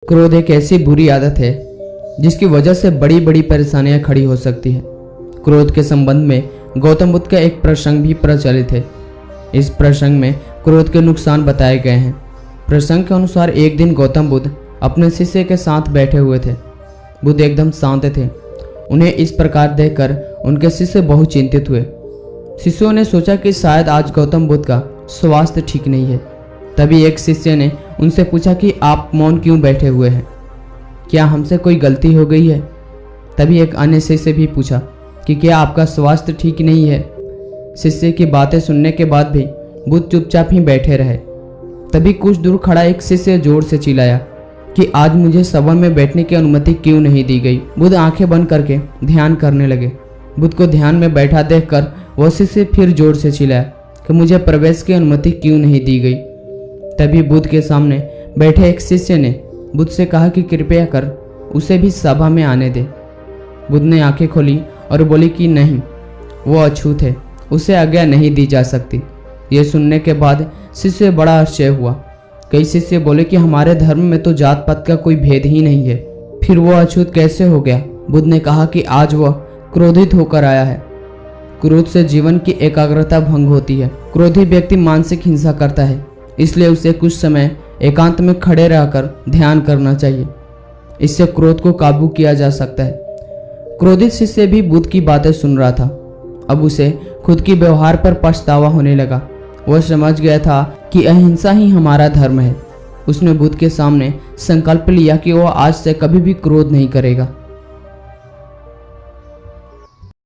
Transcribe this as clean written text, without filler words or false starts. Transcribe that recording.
क्रोध एक ऐसी बुरी आदत है जिसकी वजह से बड़ी बड़ी परेशानियां खड़ी हो सकती है। क्रोध के संबंध में गौतम बुद्ध का एक प्रसंग भी प्रचलित है। इस प्रसंग में क्रोध के नुकसान बताए गए हैं। प्रसंग के अनुसार एक दिन गौतम बुद्ध अपने शिष्य के साथ बैठे हुए थे। बुद्ध एकदम शांत थे। उन्हें इस प्रकार देखकर उनके शिष्य बहुत चिंतित हुए। शिष्यों ने सोचा कि शायद आज गौतम बुद्ध का स्वास्थ्य ठीक नहीं है। तभी एक शिष्य ने उनसे पूछा कि आप मौन क्यों बैठे हुए हैं, क्या हमसे कोई गलती हो गई है? तभी एक अन्य शिष्य भी पूछा कि क्या आपका स्वास्थ्य ठीक नहीं है? शिष्य की बातें सुनने के बाद भी बुद्ध चुपचाप ही बैठे रहे। तभी कुछ दूर खड़ा एक शिष्य जोर से चिल्लाया कि आज मुझे सभा में बैठने की अनुमति क्यों नहीं दी गई। बुद्ध आंखें बंद करके ध्यान करने लगे। बुद्ध को ध्यान में बैठा देखकर वह शिष्य फिर जोर से चिल्लाया कि मुझे प्रवेश की अनुमति क्यों नहीं दी गई। तभी बुद्ध के सामने बैठे एक शिष्य ने बुद्ध से कहा कि कृपया कर उसे भी सभा में आने दे। बुद्ध ने आंखें खोली और बोली कि नहीं, वो अछूत है, उसे आज्ञा नहीं दी जा सकती। ये सुनने के बाद शिष्य बड़ा आश्चर्य हुआ। कई शिष्य बोले कि हमारे धर्म में तो जात पात का कोई भेद ही नहीं है, फिर वो अछूत कैसे हो गया? बुद्ध ने कहा कि आज वह क्रोधित होकर आया है। क्रोध से जीवन की एकाग्रता भंग होती है। क्रोधी व्यक्ति मानसिक हिंसा करता है, इसलिए उसे कुछ समय एकांत में खड़े रहकर ध्यान करना चाहिए। इससे क्रोध को काबू किया जा सकता है। क्रोधित शिष्य भी बुद्ध की बातें सुन रहा था। अब उसे खुद की व्यवहार पर पछतावा होने लगा। वह समझ गया था कि अहिंसा ही हमारा धर्म है। उसने बुद्ध के सामने संकल्प लिया कि वह आज से कभी भी क्रोध नहीं करेगा।